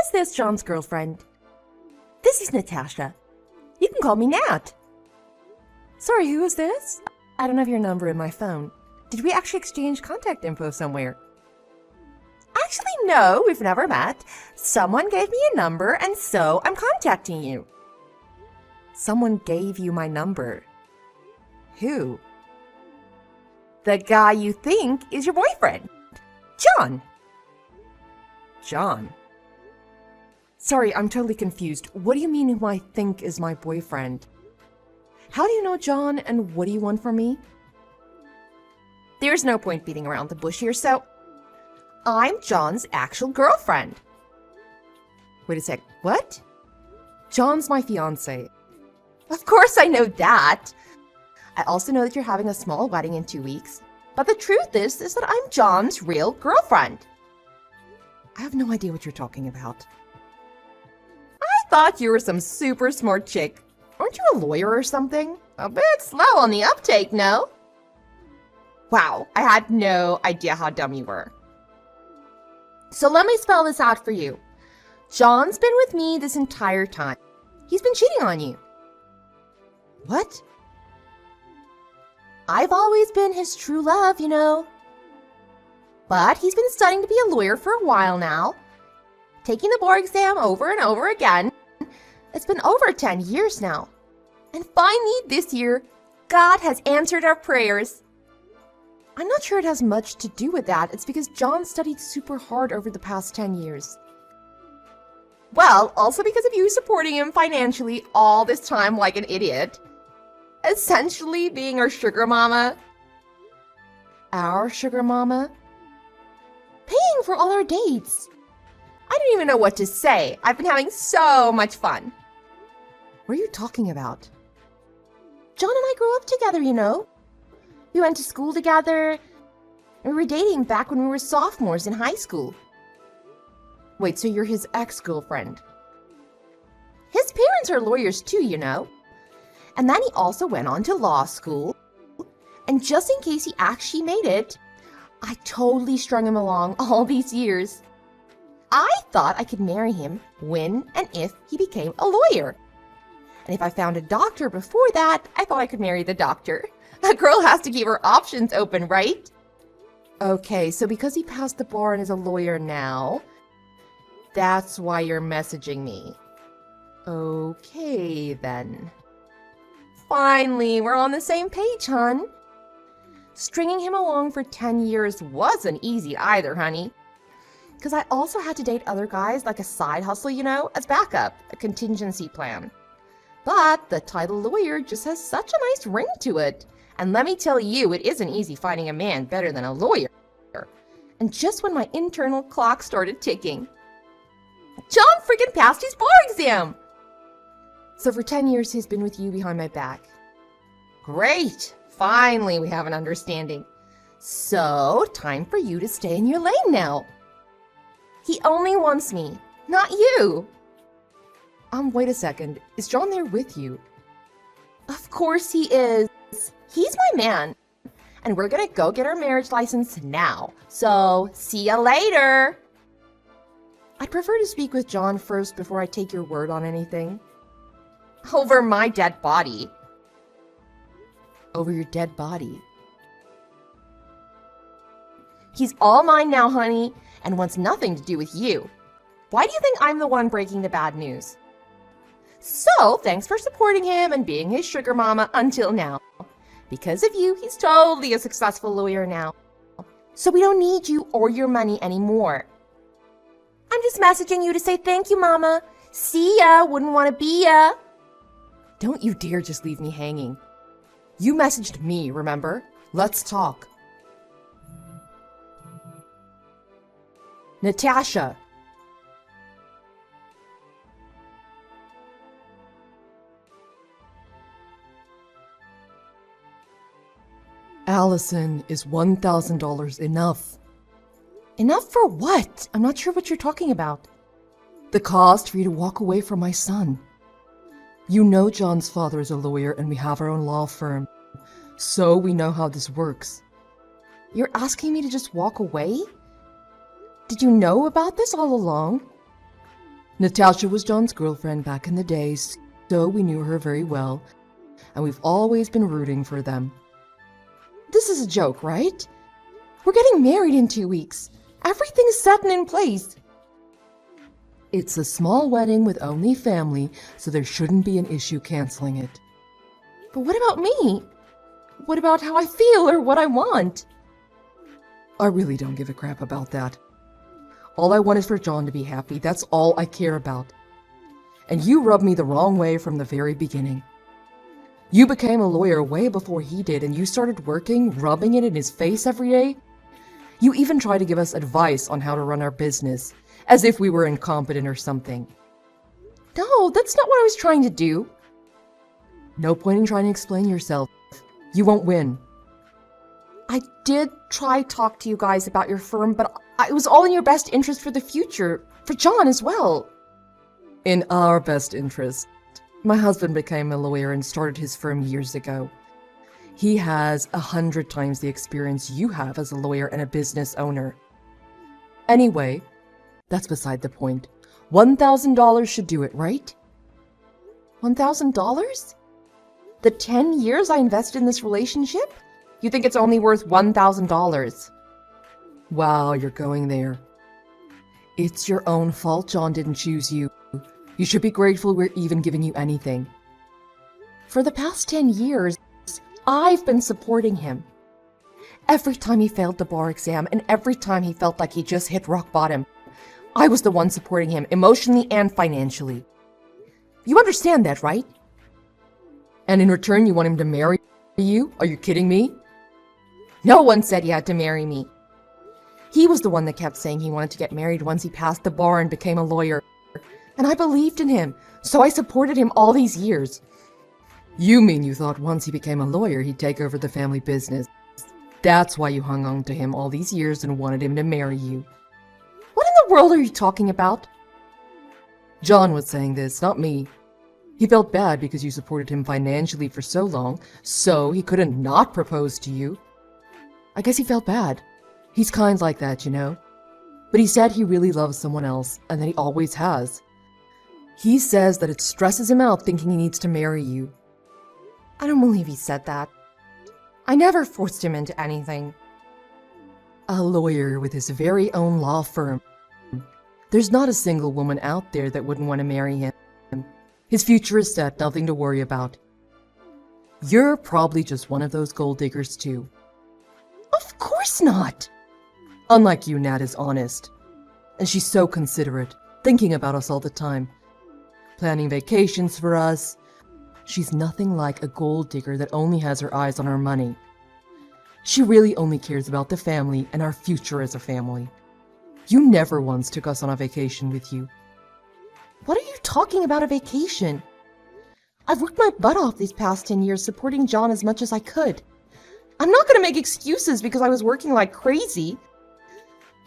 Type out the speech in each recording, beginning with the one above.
is this John's girlfriend? This is Natasha. You can call me Nat. Sorry, who is this? I don't have your number in my phone. Did we actually exchange contact info somewhere? Actually, no, we've never met. Someone gave me a number, and so I'm contacting you. Someone gave you my number. Who? The guy you think is your boyfriend. John. John? Sorry, I'm totally confused. What do you mean who I think is my boyfriend? How do you know John, and what do you want from me? There's no point beating around the bush here, so I'm John's actual girlfriend. Wait a sec, what? John's my fiancé. Of course I know that. I also know that you're having a small wedding in 2 weeks. But the truth is that I'm John's real girlfriend. I have no idea what you're talking about. I thought you were some super smart chick. Aren't you a lawyer or something? A bit slow on the uptake, no? Wow, I had no idea how dumb you were. So let me spell this out for you. John's been with me this entire time. He's been cheating on you. What? I've always been his true love, you know. But he's been studying to be a lawyer for a while now, taking the bar exam over and over again. It's been over 10 years now. And finally, this year, God has answered our prayers. I'm not sure it has much to do with that. It's because John studied super hard over the past 10 years. Well, also because of you supporting him financially all this time like an idiot. Essentially being our sugar mama. Our sugar mama? Paying for all our dates. I don't even know what to say. I've been having so much fun. What are you talking about? John and I grew up together, you know. We went to school together, and we were dating back when we were sophomores in high school. Wait, so you're his ex-girlfriend? His parents are lawyers too, you know. And then he also went on to law school. And just in case he actually made it, I totally strung him along all these years. I thought I could marry him when and if he became a lawyer. And if I found a doctor before that, I thought I could marry the doctor. A girl has to keep her options open, right? Okay, so because he passed the bar and is a lawyer now, that's why you're messaging me. Okay, then. Finally, we're on the same page, hon. Stringing him along for 10 years wasn't easy either, honey. Because I also had to date other guys like a side hustle, you know, as backup, a contingency plan. But the title lawyer just has such a nice ring to it. And let me tell you, it isn't easy finding a man better than a lawyer. And just when my internal clock started ticking, John freaking passed his bar exam! So for 10 years, he's been with you behind my back. Great! Finally, we have an understanding. So, time for you to stay in your lane now. He only wants me, not you. Wait a second. Is John there with you? Of course he is. He's my man. And we're gonna go get our marriage license now. So, see ya later. I'd prefer to speak with John first before I take your word on anything. Over my dead body. Over your dead body? He's all mine now, honey, and wants nothing to do with you. Why do you think I'm the one breaking the bad news? So, thanks for supporting him and being his sugar mama until now. Because of you, he's totally a successful lawyer now. So we don't need you or your money anymore. I'm just messaging you to say thank you, mama. See ya, wouldn't want to be ya. Don't you dare just leave me hanging. You messaged me, remember? Let's talk. Natasha. Allison, is $1,000 enough? Enough for what? I'm not sure what you're talking about. The cost for you to walk away from my son. You know John's father is a lawyer and we have our own law firm, so we know how this works. You're asking me to just walk away? Did you know about this all along? Natasha was John's girlfriend back in the days, so we knew her very well, and we've always been rooting for them. This is a joke, right? We're getting married in 2 weeks. Everything's set and in place. It's a small wedding with only family, so there shouldn't be an issue canceling it. But what about me? What about how I feel or what I want? I really don't give a crap about that. All I want is for John to be happy. That's all I care about. And you rubbed me the wrong way from the very beginning. You became a lawyer way before he did, and you started working, rubbing it in his face every day. You even tried to give us advice on how to run our business, as if we were incompetent or something. No, that's not what I was trying to do. No point in trying to explain yourself. You won't win. I did try to talk to you guys about your firm, but it was all in your best interest for the future, for John as well. In our best interest. My husband became a lawyer and started his firm years ago. He has 100 times the experience you have as a lawyer and a business owner. Anyway, that's beside the point. $1,000 should do it, right? $1,000? The 10 years I invested in this relationship? You think it's only worth $1,000? Wow, you're going there. It's your own fault John didn't choose you. You should be grateful we're even giving you anything. For the past 10 years, I've been supporting him. Every time he failed the bar exam and every time he felt like he just hit rock bottom, I was the one supporting him emotionally and financially. You understand that, right? And in return, you want him to marry you? Are you kidding me? No one said he had to marry me. He was the one that kept saying he wanted to get married once he passed the bar and became a lawyer. And I believed in him, so I supported him all these years. You mean you thought once he became a lawyer, he'd take over the family business. That's why you hung on to him all these years and wanted him to marry you. What in the world are you talking about? John was saying this, not me. He felt bad because you supported him financially for so long, so he couldn't not propose to you. I guess he felt bad. He's kind like that, you know. But he said he really loves someone else, and that he always has. He says that it stresses him out thinking he needs to marry you. I don't believe he said that. I never forced him into anything. A lawyer with his very own law firm. There's not a single woman out there that wouldn't want to marry him. His future is set, nothing to worry about. You're probably just one of those gold diggers too. Of course not! Unlike you, Nat is honest. And she's so considerate, thinking about us all the time. Planning vacations for us. She's nothing like a gold digger that only has her eyes on her money. She really only cares about the family and our future as a family. You never once took us on a vacation with you. What are you talking about, a vacation? I've worked my butt off these past 10 years supporting John as much as I could. I'm not going to make excuses because I was working like crazy.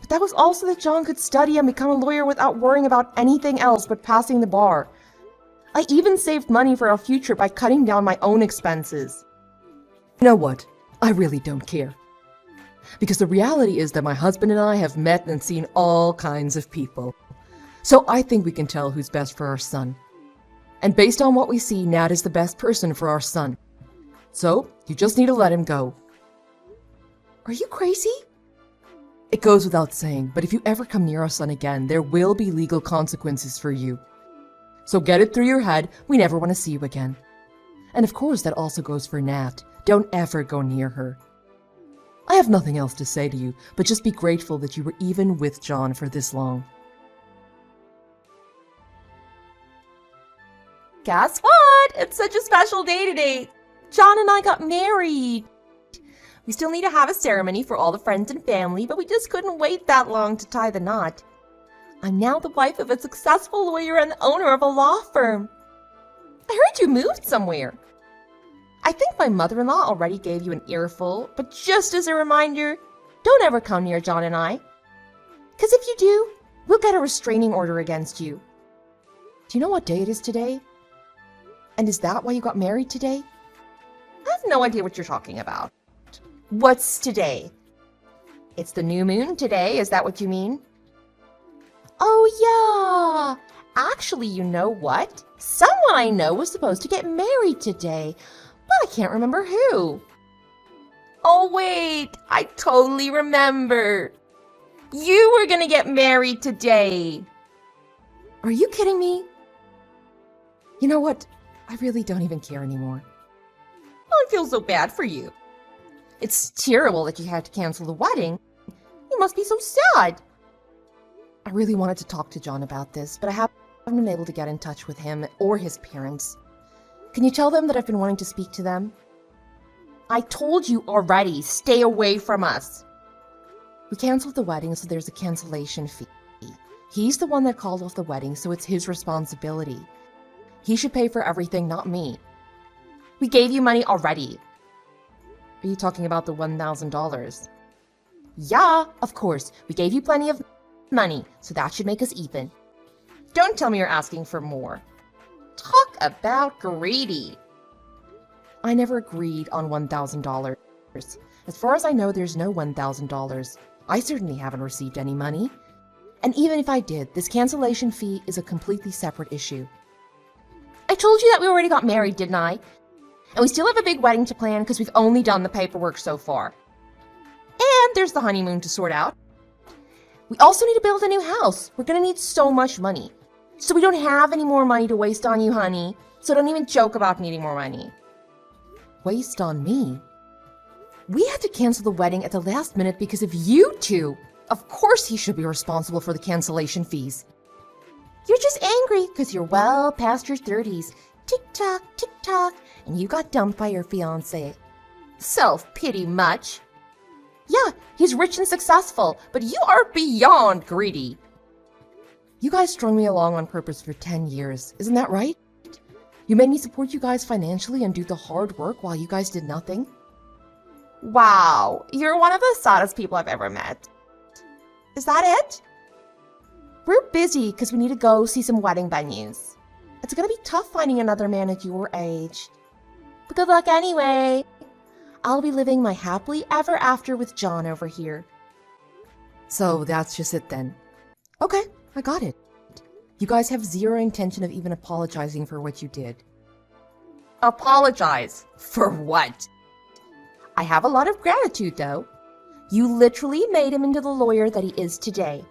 But that was also that John could study and become a lawyer without worrying about anything else but passing the bar. I even saved money for our future by cutting down my own expenses. You know what? I really don't care. Because the reality is that my husband and I have met and seen all kinds of people. So I think we can tell who's best for our son. And based on what we see, Nat is the best person for our son. So you just need to let him go. Are you crazy? It goes without saying, but if you ever come near our son again, there will be legal consequences for you. So get it through your head, we never want to see you again. And of course, that also goes for Nat. Don't ever go near her. I have nothing else to say to you, but just be grateful that you were even with John for this long. Guess what? It's such a special day today. John and I got married. We still need to have a ceremony for all the friends and family, but we just couldn't wait that long to tie the knot. I'm now the wife of a successful lawyer and the owner of a law firm. I heard you moved somewhere. I think my mother-in-law already gave you an earful, but just as a reminder, don't ever come near John and I. 'Cause if you do, we'll get a restraining order against you. Do you know what day it is today? And is that why you got married today? I have no idea what you're talking about. What's today? It's the new moon today, is that what you mean? Oh yeah! Actually, you know what? Someone I know was supposed to get married today, but I can't remember who. Oh, wait, I totally remember. You were gonna get married today. Are you kidding me? You know what? I really don't even care anymore. I feel so bad for you. It's terrible that you had to cancel the wedding. You must be so sad. I really wanted to talk to John about this, but I haven't been able to get in touch with him or his parents. Can you tell them that I've been wanting to speak to them? I told you already, stay away from us. We canceled the wedding, so there's a cancellation fee. He's the one that called off the wedding, so it's his responsibility. He should pay for everything, not me. We gave you money already. Are you talking about the $1,000? Yeah, of course. We gave you plenty of money, so that should make us even. Don't tell me you're asking for more. Talk about greedy. I never agreed on $1,000. As far as I know, there's no $1,000. I certainly haven't received any money. And even if I did, this cancellation fee is a completely separate issue. I told you that we already got married, didn't I? And we still have a big wedding to plan because we've only done the paperwork so far. And there's the honeymoon to sort out. We also need to build a new house. We're gonna need so much money. So we don't have any more money to waste on you, honey. So don't even joke about needing more money. Waste on me? We had to cancel the wedding at the last minute because of you two. Of course he should be responsible for the cancellation fees. You're just angry because you're well past your 30s. Tick-tock, tick-tock, and you got dumped by your fiancé. Self-pity much? Yeah, he's rich and successful, but you are beyond greedy. You guys strung me along on purpose for 10 years, isn't that right? You made me support you guys financially and do the hard work while you guys did nothing? Wow, you're one of the saddest people I've ever met. Is that it? We're busy because we need to go see some wedding venues. It's gonna be tough finding another man at your age. But good luck anyway. I'll be living my happily ever after with John over here. So that's just it then. Okay, I got it. You guys have zero intention of even apologizing for what you did. Apologize? For what? I have a lot of gratitude, though. You literally made him into the lawyer that he is today.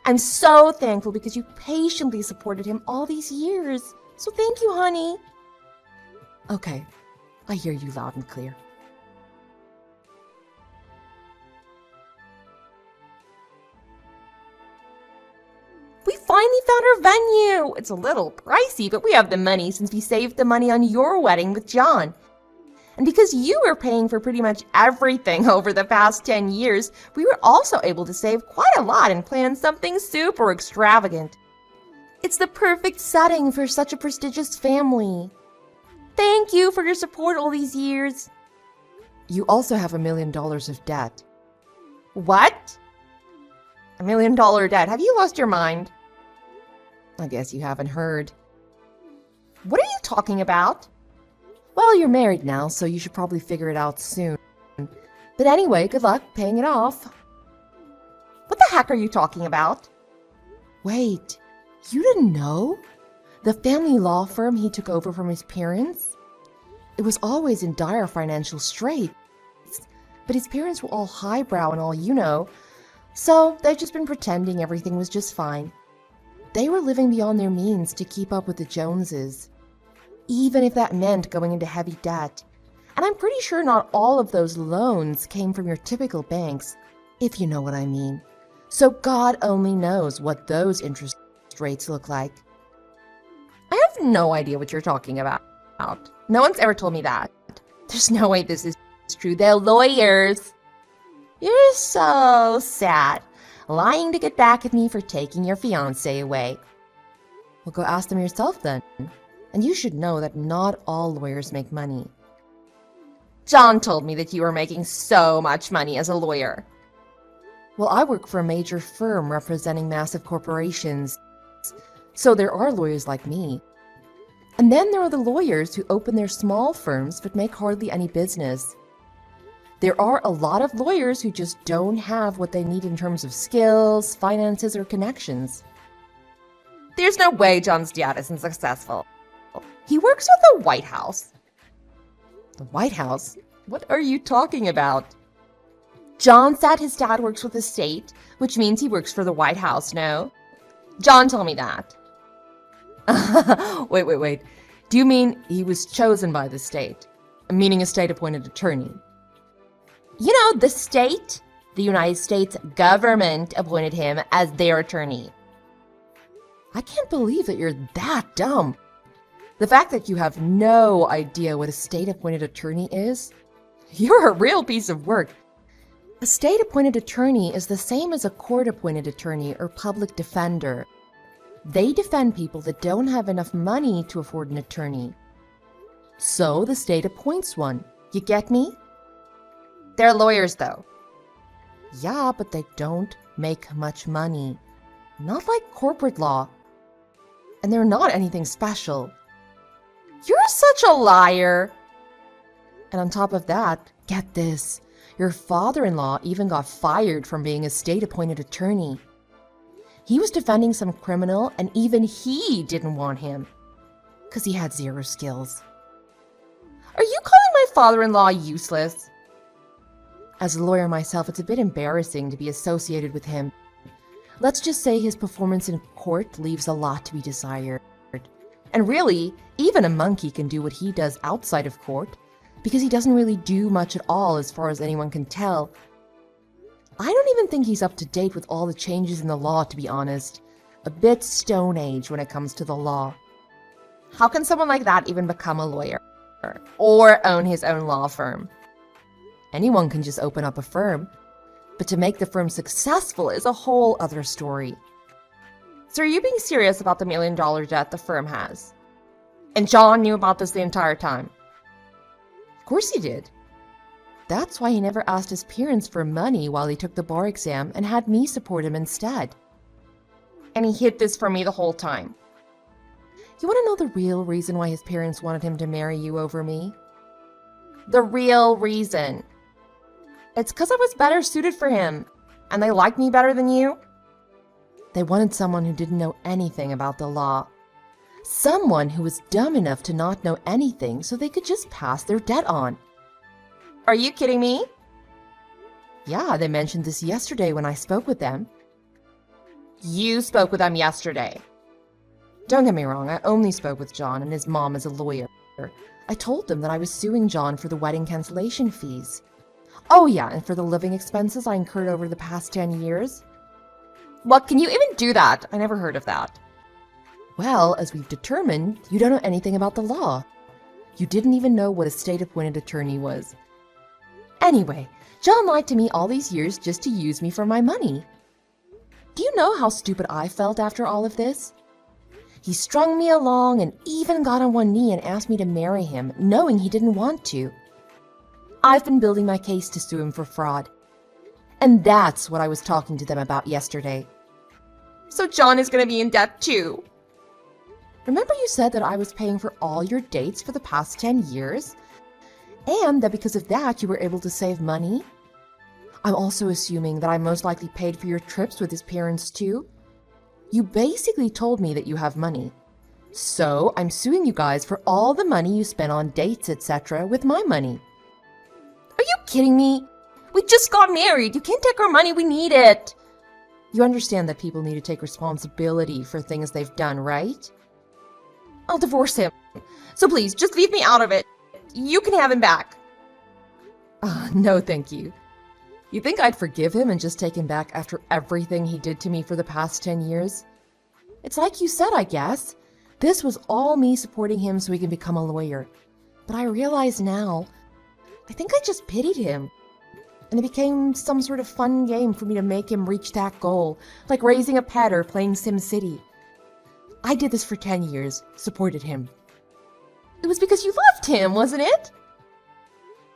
I'm so thankful because you patiently supported him all these years. So thank you, honey. Okay, I hear you loud and clear. We finally found our venue. It's a little pricey, but we have the money since we saved the money on your wedding with John. And because you were paying for pretty much everything over the past 10 years, we were also able to save quite a lot and plan something super extravagant. It's the perfect setting for such a prestigious family. Thank you for your support all these years. You also have $1 million of debt. What? $1 million debt? Have you lost your mind? I guess you haven't heard. What are you talking about? Well, you're married now, so you should probably figure it out soon. But anyway, good luck paying it off. What the heck are you talking about? Wait, you didn't know? The family law firm he took over from his parents? It was always in dire financial straits. But his parents were all highbrow and all you know, so they've just been pretending everything was just fine. They were living beyond their means to keep up with the Joneses, even if that meant going into heavy debt. And I'm pretty sure not all of those loans came from your typical banks, if you know what I mean. So God only knows what those interest rates look like. I have no idea what you're talking about. No one's ever told me that. There's no way this is true. They're lawyers. You're so sad. Lying to get back at me for taking your fiancé away. Well, go ask them yourself then. And you should know that not all lawyers make money. John told me that you were making so much money as a lawyer. Well, I work for a major firm representing massive corporations. So there are lawyers like me. And then there are the lawyers who open their small firms but make hardly any business. There are a lot of lawyers who just don't have what they need in terms of skills, finances, or connections. There's There's no way John's dad isn't successful. He works at the White House. The White House? What are you talking about? John said his dad works with the state, which means he works for the White House, no? John told me that. Wait. Do you mean he was chosen by the state? Meaning a state-appointed attorney? You know, the state, the United States government appointed him as their attorney. I can't believe that you're that dumb. The fact that you have no idea what a state-appointed attorney is? You're a real piece of work. A state-appointed attorney is the same as a court-appointed attorney or public defender. They defend people that don't have enough money to afford an attorney. So the state appoints one. You get me? They're lawyers, though. Yeah, but they don't make much money. Not like corporate law. And they're not anything special. You're such a liar. And on top of that, get this. Your father-in-law even got fired from being a state-appointed attorney. He was defending some criminal, and even he didn't want him. Because he had zero skills. Are you calling my father-in-law useless? As a lawyer myself, it's a bit embarrassing to be associated with him. Let's just say his performance in court leaves a lot to be desired. And really, even a monkey can do what he does outside of court, because he doesn't really do much at all as far as anyone can tell. I don't even think he's up to date with all the changes in the law, to be honest. A bit Stone Age when it comes to the law. How can someone like that even become a lawyer? Or own his own law firm? Anyone can just open up a firm. But to make the firm successful is a whole other story. So are you being serious about the $1 million debt the firm has? And John knew about this the entire time? Of course he did. That's why he never asked his parents for money while he took the bar exam and had me support him instead. And he hid this from me the whole time. You want to know the real reason why his parents wanted him to marry you over me? The real reason. It's because I was better suited for him, and they liked me better than you. They wanted someone who didn't know anything about the law. Someone who was dumb enough to not know anything so they could just pass their debt on. Are you kidding me? Yeah, they mentioned this yesterday when I spoke with them. You spoke with them yesterday. Don't get me wrong, I only spoke with John and his mom as a lawyer. I told them that I was suing John for the wedding cancellation fees. Oh yeah, and for the living expenses I incurred over the past 10 years. What, can you even do that? I never heard of that. Well, as we've determined, you don't know anything about the law. You didn't even know what a state-appointed attorney was. Anyway, John lied to me all these years just to use me for my money. Do you know how stupid I felt after all of this? He strung me along and even got on one knee and asked me to marry him, knowing he didn't want to. I've been building my case to sue him for fraud. And that's what I was talking to them about yesterday. So John is going to be in debt too. Remember you said that I was paying for all your dates for the past 10 years? And that because of that you were able to save money? I'm also assuming that I most likely paid for your trips with his parents too? You basically told me that you have money. So I'm suing you guys for all the money you spent on dates, etc. with my money. Are you kidding me? We just got married. You can't take our money. We need it. You understand that people need to take responsibility for things they've done, right? I'll divorce him. So please, just leave me out of it. You can have him back. No, thank you. You think I'd forgive him and just take him back after everything he did to me for the past 10 years? It's like you said, I guess. This was all me supporting him so he can become a lawyer. But I realize now, I think I just pitied him. And it became some sort of fun game for me to make him reach that goal, like raising a pet or playing SimCity. I did this for 10 years, supported him. It was because you loved him, wasn't it?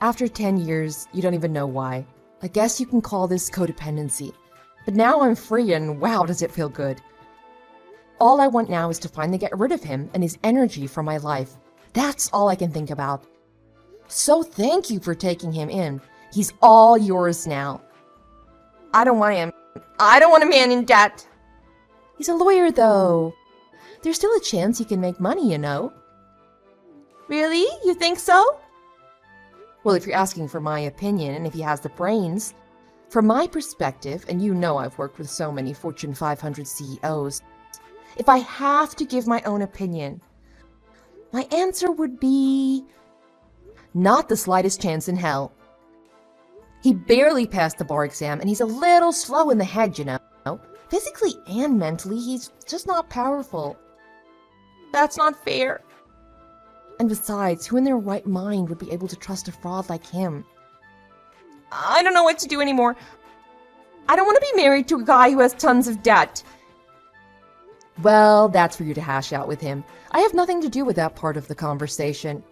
After 10 years, you don't even know why. I guess you can call this codependency. But now I'm free and wow, does it feel good. All I want now is to finally get rid of him and his energy from my life. That's all I can think about. So thank you for taking him in. He's all yours now. I don't want him. I don't want a man in debt. He's a lawyer though. there's still a chance he can make money, you know. Really? You think so? Well, if you're asking for my opinion and if he has the brains, from my perspective, and you know I've worked with so many Fortune 500 CEOs, if I have to give my own opinion, my answer would be not the slightest chance in hell. He barely passed the bar exam and he's a little slow in the head, you know. Physically and mentally, he's just not powerful. That's not fair. And besides, who in their right mind would be able to trust a fraud like him? I don't know what to do anymore. I don't want to be married to a guy who has tons of debt. Well, that's for you to hash out with him. I have nothing to do with that part of the conversation.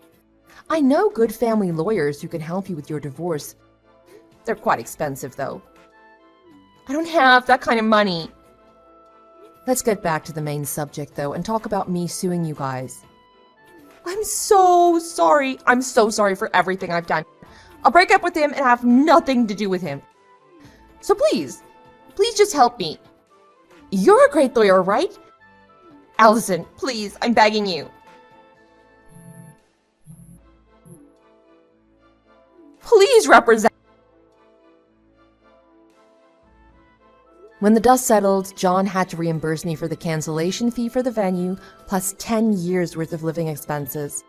I know good family lawyers who can help you with your divorce. They're quite expensive, though. I don't have that kind of money. Let's get back to the main subject, though, and talk about me suing you guys. I'm so sorry. I'm so sorry for everything I've done. I'll break up with him and have nothing to do with him. So please just help me. You're a great lawyer, right? Allison, please, I'm begging you. Please represent. When the dust settled, John had to reimburse me for the cancellation fee for the venue, plus 10 years worth of living expenses.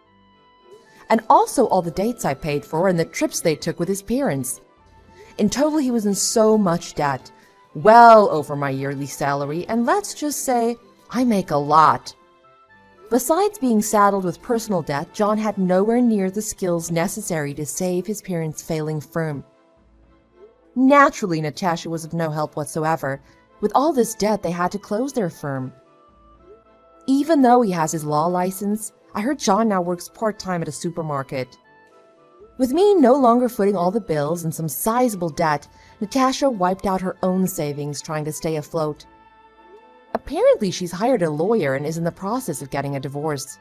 And also all the dates I paid for and the trips they took with his parents. In total, he was in so much debt, well over my yearly salary, and let's just say, I make a lot. Besides being saddled with personal debt, John had nowhere near the skills necessary to save his parents' failing firm. Naturally, Natasha was of no help whatsoever. With all this debt, they had to close their firm. Even though he has his law license, I heard John now works part-time at a supermarket. With me no longer footing all the bills and some sizable debt, Natasha wiped out her own savings trying to stay afloat. Apparently, she's hired a lawyer and is in the process of getting a divorce.